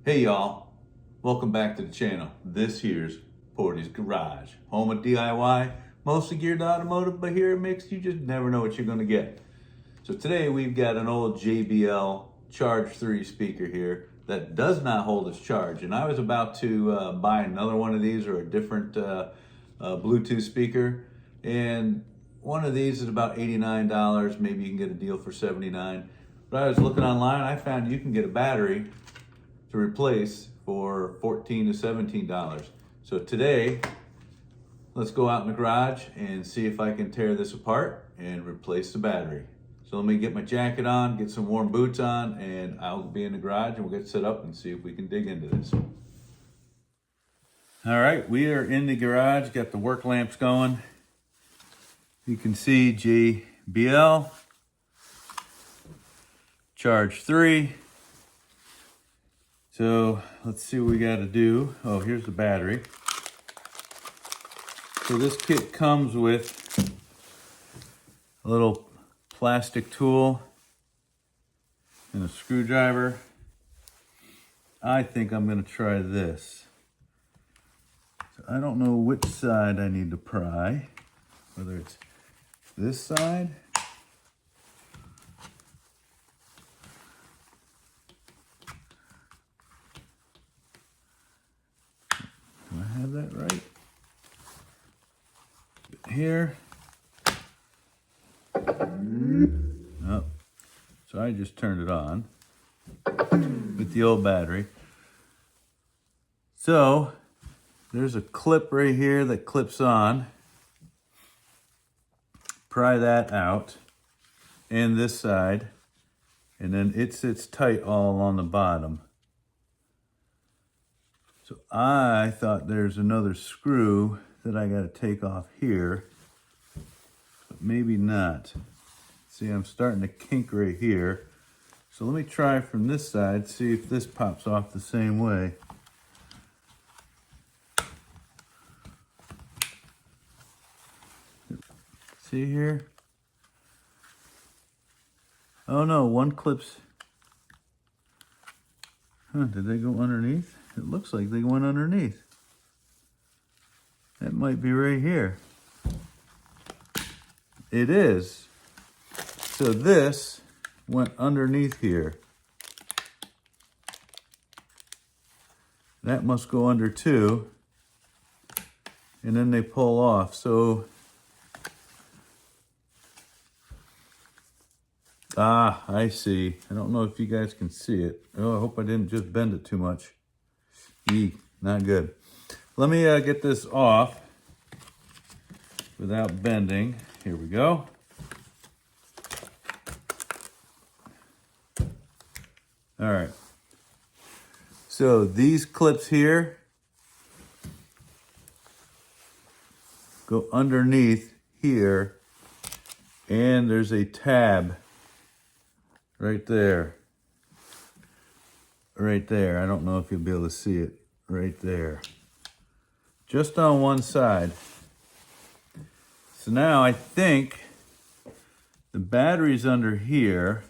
Hey y'all, welcome back to the channel. This here's Portie's Garage, home of DIY, mostly geared to automotive, but here at Mick, you just never know what you're gonna get. So today we've got an old JBL Charge 3 speaker here that does not hold its charge. And I was about to buy another one of these or a different Bluetooth speaker. And one of these is about $89. Maybe you can get a deal for $79. But I was looking online, I found you can get a battery to replace for $14 to $17. So today, let's go out in the garage and see if I can tear this apart and replace the battery. So let me get my jacket on, get some warm boots on, and I'll be in the garage and we'll get set up and see if we can dig into this. All right, we are in the garage, got the work lamps going. You can see JBL Charge 3. So let's see what we got to do. Oh, here's the battery. So this kit comes with a little plastic tool and a screwdriver. I think I'm going to try this. So I don't know which side I need to pry, whether it's this side. Do I have that right? Here. Oh, so I just turned it on with the old battery. So there's a clip right here that clips on. Pry that out, and this side, and then it sits tight all along the bottom. So I thought there's another screw that I got to take off here, but maybe not. See, I'm starting to kink right here. So let me try from this side, see if this pops off the same way. See here? Oh no, one clips. Huh, did they go underneath? It looks like they went underneath. That might be right here. It is. So this went underneath here. That must go under too. And then they pull off. So, I see. I don't know if you guys can see it. Oh, I hope I didn't just bend it too much. Eek, not good. Let me get this off without bending. Here we go. All right. So these clips here go underneath here, and there's a tab right there. Right there. I don't know if you'll be able to see it. Right there. Just on one side. So now I think the battery's under here.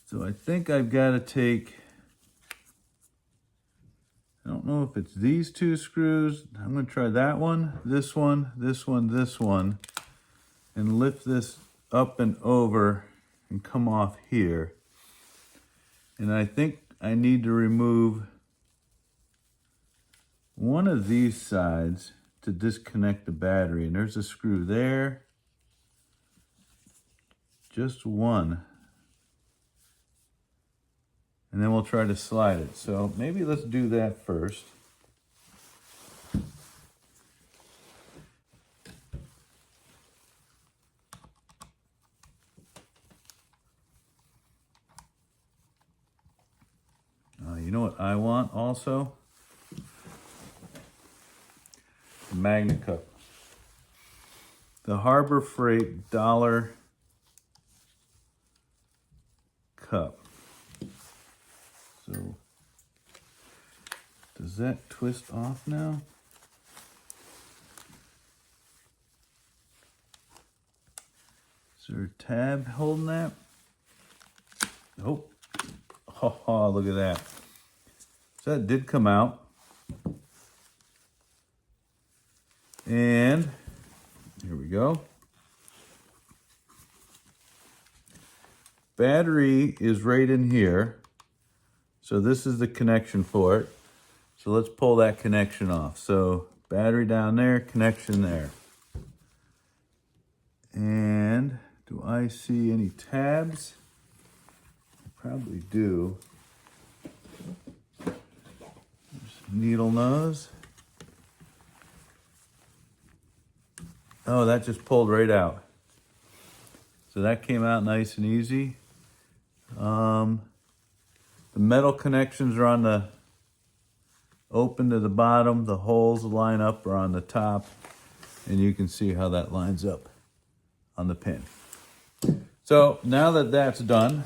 So I think I've got to take, I don't know if it's these two screws. I'm going to try that one, this one, this one, this one, and lift this up and over and come off here. And I think I need to remove one of these sides to disconnect the battery. And there's a screw there. Just one. And then we'll try to slide it. So maybe let's do that first. You know what I want also? A magnet cup. The Harbor Freight $1 cup. So, does that twist off now? Is there a tab holding that? Oh, look at that. So that did come out. And here we go. Battery is right in here. So this is the connection for it. So let's pull that connection off. So battery down there, connection there. And do I see any tabs? I probably do. There's needle nose. Oh, that just pulled right out. So that came out nice and easy. The metal connections are on the open to the bottom. The holes line up are on the top. And you can see how that lines up on the pin. So now that that's done,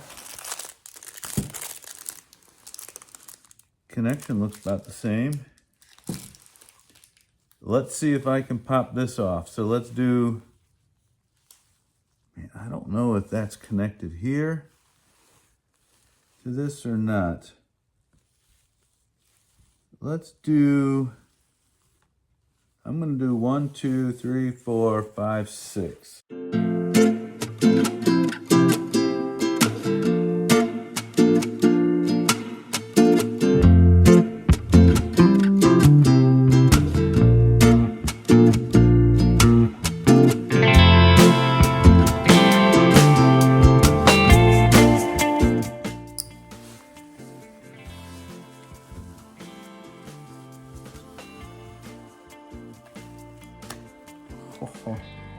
connection looks about the same. Let's see if I can pop this off. So let's do, man, I don't know if that's connected here to this or not. Let's do, I'm gonna do 1, 2, 3, 4, 5, 6.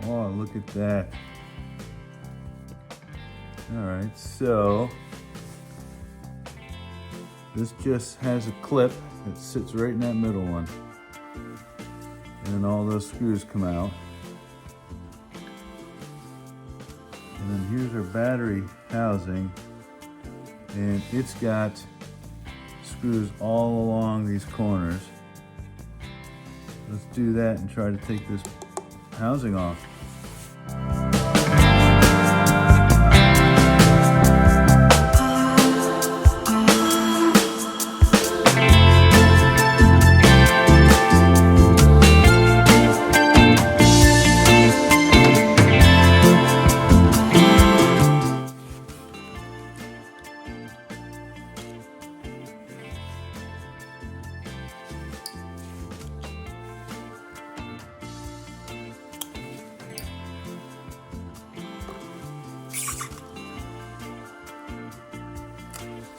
Oh, look at that. All right, so this just has a clip that sits right in that middle one. And then all those screws come out. And then here's our battery housing. And it's got screws all along these corners. Let's do that and try to take this housing off.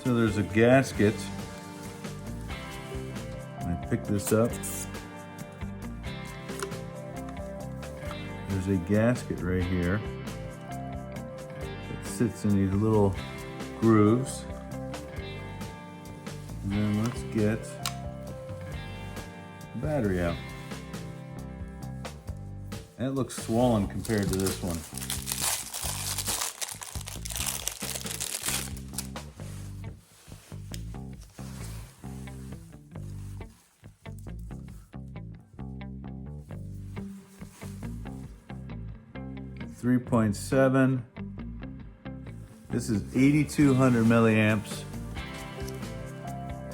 So there's a gasket. I pick this up. There's a gasket right here that sits in these little grooves. And then let's get the battery out. That looks swollen compared to this one. .7. This is 8,200 milliamps.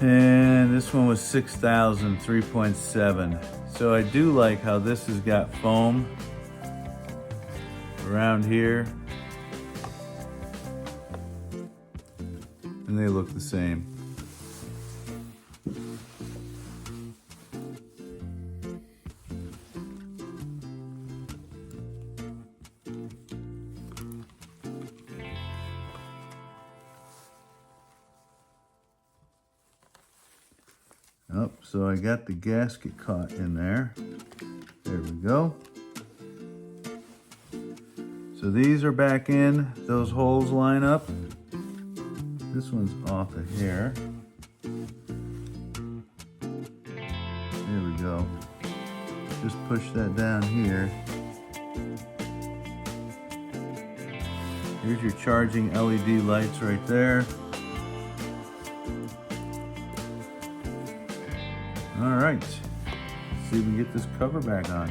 And this one was 6,000, 3.7. So I do like how this has got foam around here. And they look the same. Oh, so I got the gasket caught in there. There we go. So these are back in. Those holes line up. This one's off of here. There we go. Just push that down here. Here's your charging LED lights right there. All right, let's see if we can get this cover back on.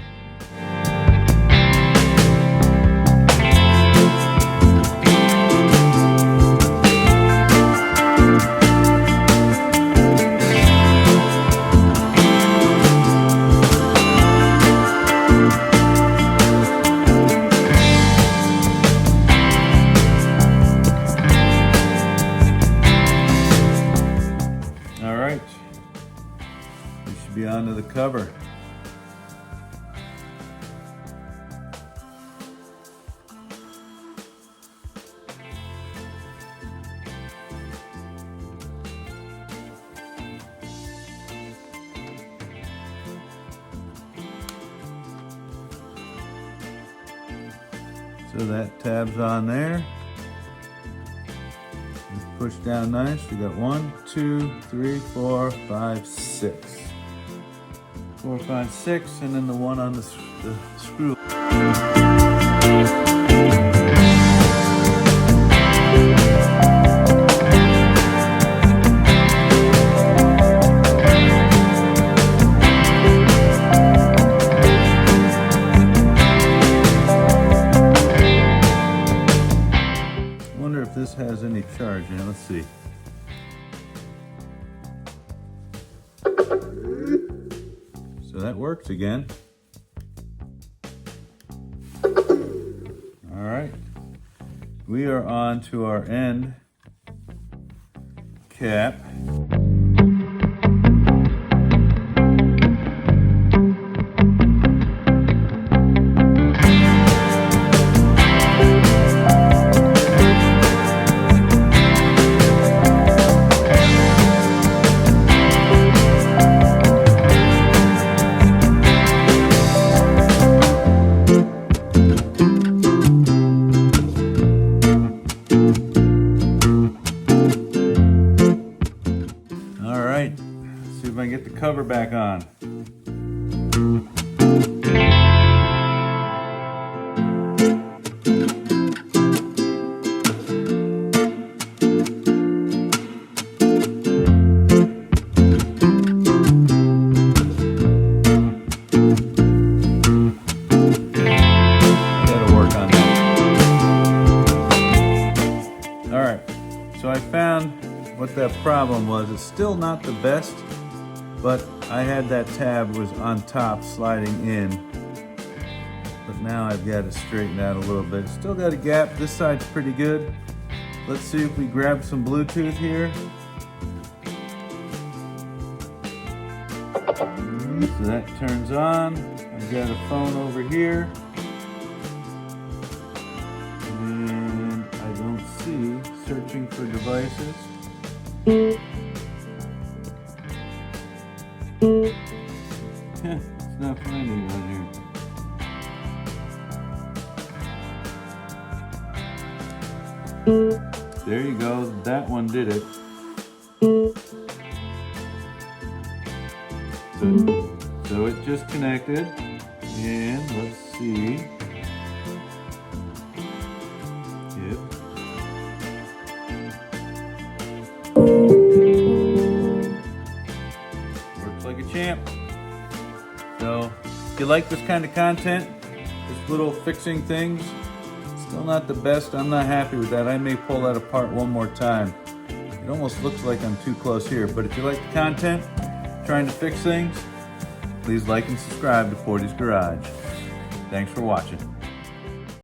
be onto the cover. So that tab's on there. Push down nice. We got 1, 2, 3, 4, 5, 6. 4, 5, 6, and then the one on the screw. If this has any charge in it. Let's see. So that works again. All right. We are on to our end cap. See if I can get the cover back on. Gotta work on that. All right, so I found what that problem was. It's still not the best, but I had that tab was on top sliding in, but now I've got it straightened out a little bit. Still got a gap. This side's pretty good. Let's see if we grab some Bluetooth here. So that turns on. I've got a phone over here. And I don't see, searching for devices. It's not finding it on here. There you go, that one did it. So it just connected, and let's see. Yep. Works like a champ. So if you like this kind of content, just little fixing things, still not the best. I'm not happy with that. I may pull that apart one more time. It almost looks like I'm too close here, but if you like the content, trying to fix things, please like and subscribe to Portie's Garage. Thanks for watching.